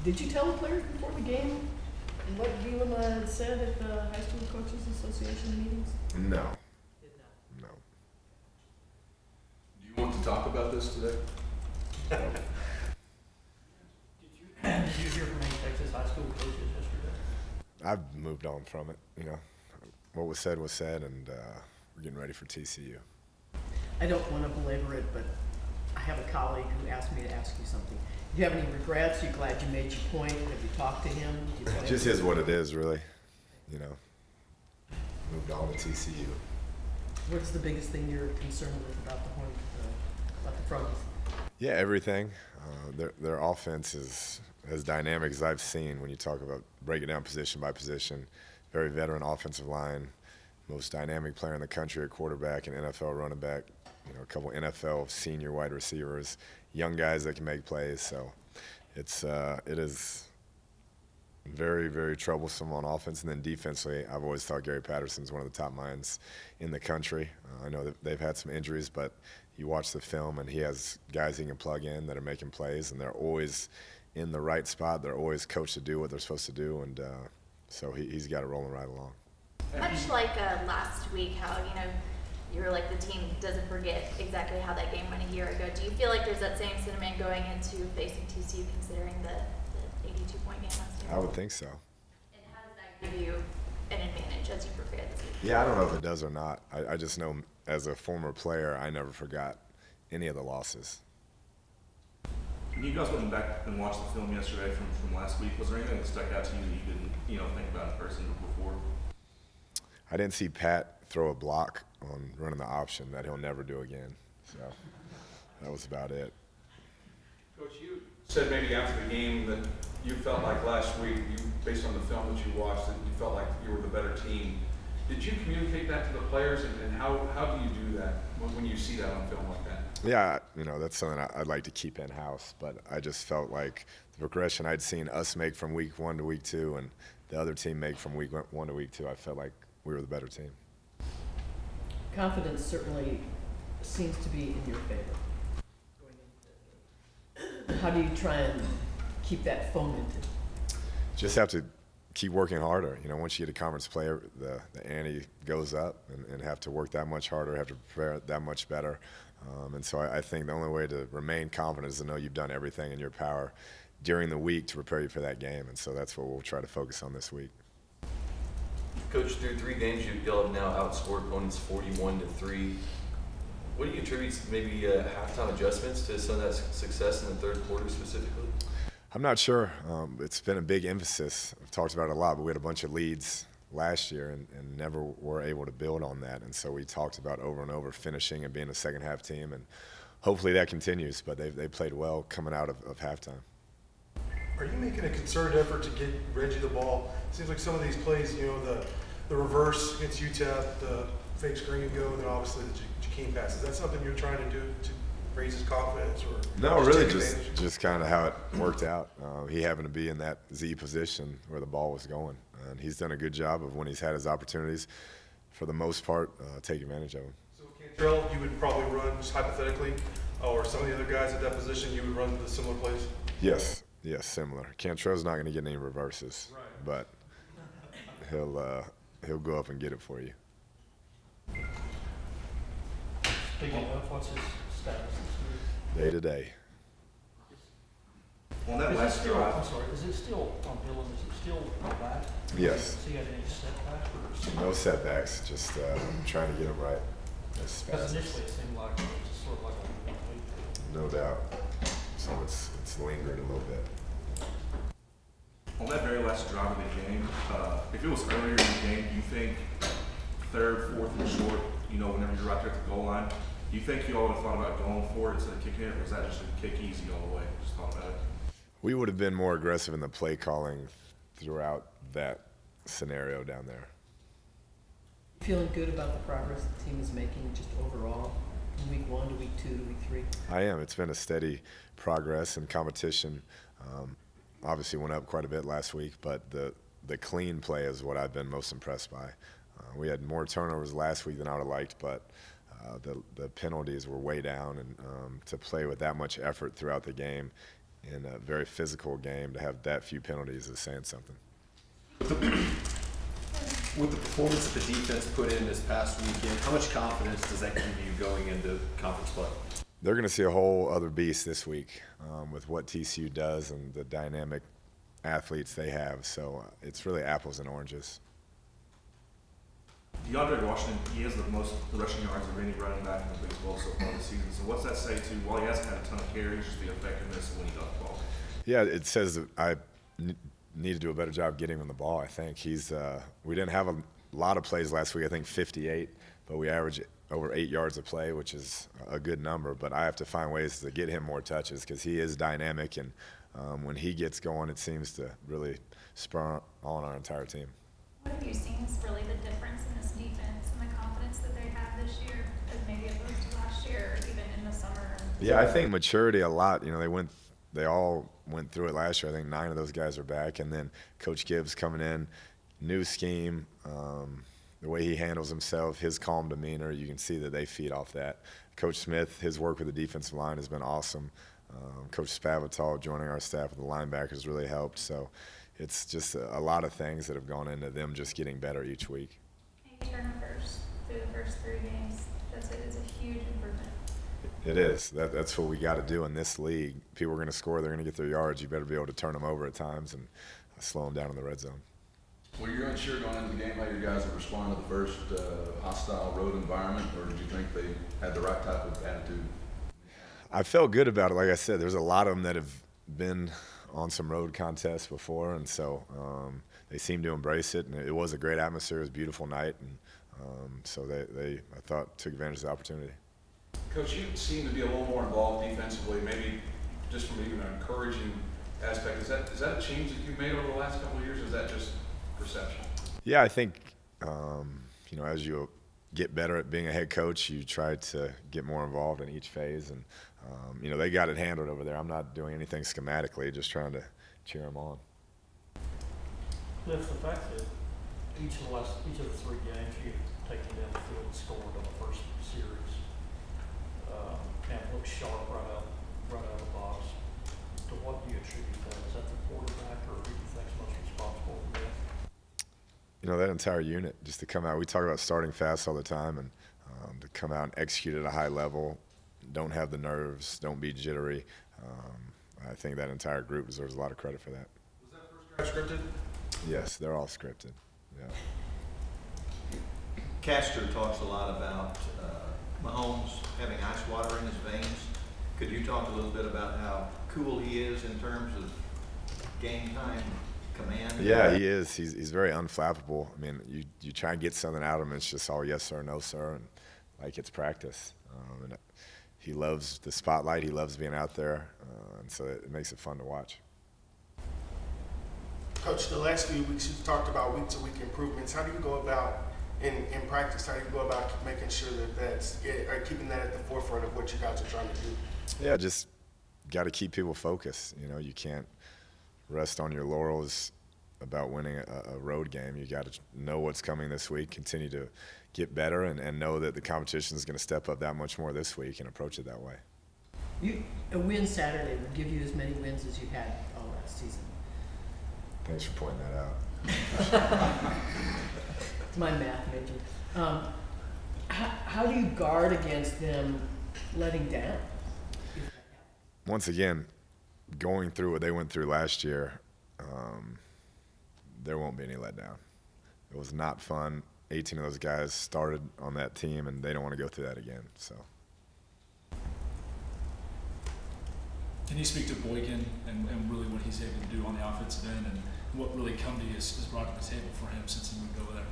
Did you tell the players before the game what Gielam had said at the High School Coaches Association meetings? No. Did not. No. Do you want to talk about this today? Did you hear from any Texas high school coaches yesterday? I've moved on from it. You know, what was said, and we're getting ready for TCU. I don't want to belabor it, but I have a colleague who asked me to ask you something. Do you have any regrets? Are you glad you made your point? Have you talked to him? It just is what it is, really. You know, moved on to TCU. What's the biggest thing you're concerned with about the Hornets, about the Frogs? Yeah, everything. Their offense is as dynamic as I've seen when you talk about breaking down position by position. Very veteran offensive line, most dynamic player in the country at quarterback and NFL running back. You know, a couple NFL senior wide receivers, young guys that can make plays. So it is very, very troublesome on offense. And then defensively, I've always thought Gary Patterson's one of the top minds in the country. I know that they've had some injuries, but you watch the film and he has guys he can plug in that are making plays, and they're always in the right spot. They're always coached to do what they're supposed to do, and so he's got it rolling right along. Much like last week, how you were like the team doesn't forget exactly how that game went a year ago. Do you feel like there's that same sentiment going into facing TCU, considering the 82-point game last year? I would think so. And how does that give you an advantage as you prepare this week? Yeah, I don't know if it does or not. I just know as a former player, I never forgot any of the losses. When you guys went back and watched the film yesterday from last week, was there anything that stuck out to you that you didn't think about in person before? I didn't see Pat throw a block on running the option that he'll never do again. So that was about it. Coach, you said maybe after the game that you felt like last week, based on the film that you watched, that you felt like you were the better team. Did you communicate that to the players, and how do you do that when you see that on film like that? Yeah, that's something I'd like to keep in-house, but I just felt like the progression I'd seen us make from week 1 to week 2 and the other team make from week 1 to week 2, I felt like we were the better team. Confidence certainly seems to be in your favor. How do you try and keep that fomented? Just have to keep working harder. Once you get a conference player, the ante goes up, and have to work that much harder, have to prepare that much better. And so I think the only way to remain confident is to know you've done everything in your power during the week to prepare you for that game. And so that's what we'll try to focus on this week. Coach, through 3 games, y'all have now outscored opponents 41-3. What do you attribute maybe halftime adjustments to some of that success in the third quarter specifically? I'm not sure. It's been a big emphasis. I've talked about it a lot, but we had a bunch of leads last year and never were able to build on that. And so we talked about over and over finishing and being a second-half team, and hopefully that continues. But they played well coming out of halftime. Are you making a concerted effort to get Reggie the ball? It seems like some of these plays, the reverse against UTEP, the fake screen and go, and then obviously the Jakeem pass. Is that something you're trying to do to raise his confidence? Or no, really just kind of how it worked out. He happened to be in that Z position where the ball was going. And he's done a good job of, when he's had his opportunities, for the most part, take advantage of them. So Cantrell, you would probably run, just hypothetically, or some of the other guys at that position, you would run the similar plays? Yes, similar. Cantrell's not going to get any reverses, right, but he'll go up and get it for you. Speaking of, what's his status this week? Day to day. On that last I'm drive, sorry, is it still on Dylan? Is it still back? Yes. Has he had any setbacks? No setbacks, just trying to get him right as Because fast. initially it seemed like it was sort of like a 1 week thing. No doubt. So it's lingered a little bit. on that very last drive of the game, if it was earlier in the game, do you think third, fourth, and short, whenever you're right there at the goal line, do you think you all would have thought about going for it instead of kicking it, or was that just a kick easy all the way? Just thought about it. We would have been more aggressive in the play calling throughout that scenario down there. Feeling good about the progress the team is making just overall from week 1 to week 2 to week 3? I am. It's been a steady progress, and competition obviously went up quite a bit last week, but the clean play is what I've been most impressed by. We had more turnovers last week than I would have liked, but the penalties were way down, and to play with that much effort throughout the game in a very physical game, to have that few penalties is saying something. With the performance that the defense put in this past weekend, how much confidence does that give you going into conference play? They're going to see a whole other beast this week with what TCU does and the dynamic athletes they have. So it's really apples and oranges. DeAndre Washington, he has the most rushing yards of any running back in the baseball so far this season. So what's that say to, while he hasn't had a ton of carries, just the effectiveness when he does the ball? Yeah, it says that I need to do a better job getting him the ball. I think we didn't have a lot of plays last week. I think 58, but we averaged over 8 yards a play, which is a good number. But I have to find ways to get him more touches because he is dynamic, and when he gets going, it seems to really spur on our entire team. What have you seen is really the difference in this defense and the confidence that they have this year as maybe opposed to last year or even in the summer? Yeah, I think maturity a lot. You know, they all went through it last year. I think 9 of those guys are back. And then Coach Gibbs coming in, new scheme, the way he handles himself, his calm demeanor, you can see that they feed off that. Coach Smith, his work with the defensive line has been awesome. Coach Spavital joining our staff with the linebackers really helped. So it's just a lot of things that have gone into them just getting better each week. 8 turnovers through the first 3 games. That's a huge improvement. It is. That's what we got to do in this league. People are going to score. They're going to get their yards. You better be able to turn them over at times and slow them down in the red zone. Were you unsure going into the game how your guys would respond to the first hostile road environment, or did you think they had the right type of attitude? I felt good about it. Like I said, there's a lot of them that have been on some road contests before, and so they seemed to embrace it. And it was a great atmosphere. It was a beautiful night, and so they I thought, took advantage of the opportunity. Coach, you seem to be a little more involved defensively, maybe just from even an encouraging aspect. Is that a change that you've made over the last couple of years, or is that just perception? Yeah, I think, you know, as you get better at being a head coach, you try to get more involved in each phase. And, you know, they got it handled over there. I'm not doing anything schematically, just trying to cheer them on. Kliff, the fact that each of the 3 games you've taken down the field and scored on the first series, and looked sharp right out of the box, to what do you attribute that? Is that the quarterback, or who do you think is most responsible for that? You know, that entire unit, just to come out. We talk about starting fast all the time, and to come out and execute at a high level, don't have the nerves, don't be jittery. I think that entire group deserves a lot of credit for that. Was that first drive scripted? Yes, they're all scripted. Yeah. Castor talks a lot about Mahomes having ice water in his veins. Could you talk a little bit about how cool he is in terms of game time command? Yeah, he is. He's very unflappable. I mean, you try and get something out of him, it's just all yes sir, no sir, and like it's practice. And he loves the spotlight. He loves being out there, and so it makes it fun to watch. Coach, the last few weeks you've talked about week-to-week improvements. How do you go about in practice? How do you go about making sure or keeping that at the forefront of what you guys are trying to do? Yeah, just got to keep people focused. You know, you can't rest on your laurels about winning a road game. You got to know what's coming this week, continue to get better, and know that the competition is going to step up that much more this week and approach it that way. A win Saturday would give you as many wins as you had all last season. Thanks for pointing that out. It's my math major. How do you guard against them letting down? Once again, going through what they went through last year, there won't be any letdown. It was not fun. 18 of those guys started on that team, and they don't want to go through that again. So. Can you speak to Boykin and really what he's able to do on the offensive end, and what really Cumby has brought to the table for him since he moved over there?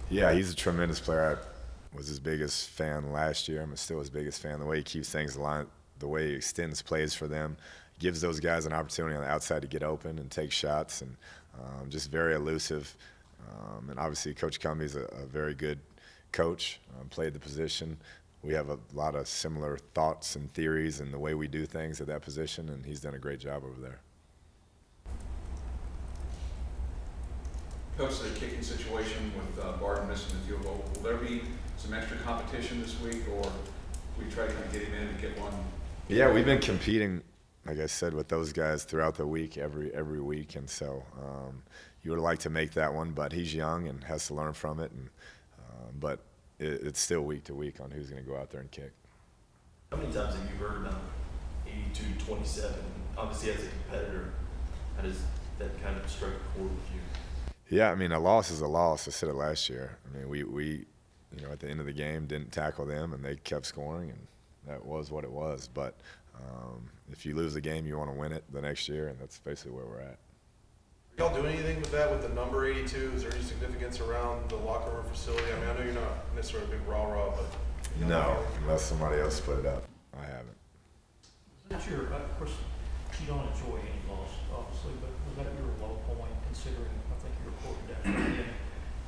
Yeah, he's a tremendous player. I was his biggest fan last year. I'm still his biggest fan. The way he keeps things aligned, the way he extends plays for them, gives those guys an opportunity on the outside to get open and take shots, and just very elusive. And obviously, Coach Cumby's a very good coach, played the position. We have a lot of similar thoughts and theories and the way we do things at that position, and he's done a great job over there. Coach, the kicking situation with Barton missing the field goal, will there be some extra competition this week, or we try to kind of get him in and get one? Yeah, we've been competing like I said, with those guys throughout the week, every week, and so you would like to make that one, but he's young and has to learn from it. And but it's still week to week on who's going to go out there and kick. How many times have you heard about 82-27? Obviously, as a competitor, how does that kind of strike a chord with you? Yeah, I mean, a loss is a loss. I said it last year. I mean, we at the end of the game didn't tackle them, and they kept scoring, and that was what it was. But if you lose the game, you want to win it the next year, and that's basically where we're at. Y'all do anything with that, with the number 82? Is there any significance around the locker room facility? I mean, I know you're not necessarily a big rah-rah, but... No, unless somebody else put it up. I haven't. Was that your, of course, you don't enjoy any loss, obviously, but was that your low point, considering, I think you reported that, again,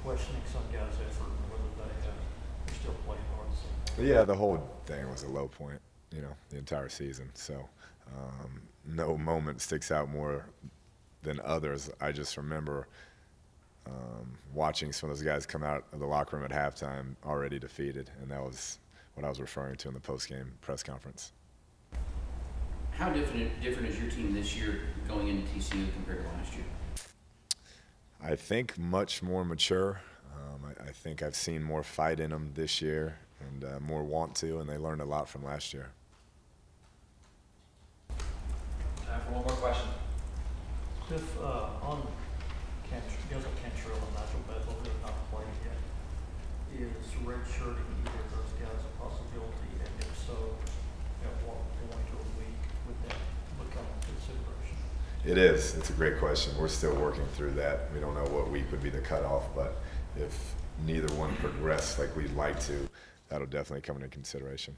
questioning some guys' effort and whether they're still playing hard the same way? Yeah, the whole thing was a low point, the entire season. So no moment sticks out more than others. I just remember watching some of those guys come out of the locker room at halftime already defeated, and that was what I was referring to in the post-game press conference. How different is your team this year going into TCU compared to last year? I think much more mature. I think I've seen more fight in them this year and more want to, and they learned a lot from last year. Time for one more question. If on guys like Cantrell and Nigel Bethel who have not played yet, is redshirting either of those guys a possibility? And if so, at what point or week would that become a consideration? It is. It's a great question. We're still working through that. We don't know what week would be the cutoff, but if neither one progressed like we'd like to, that'll definitely come into consideration.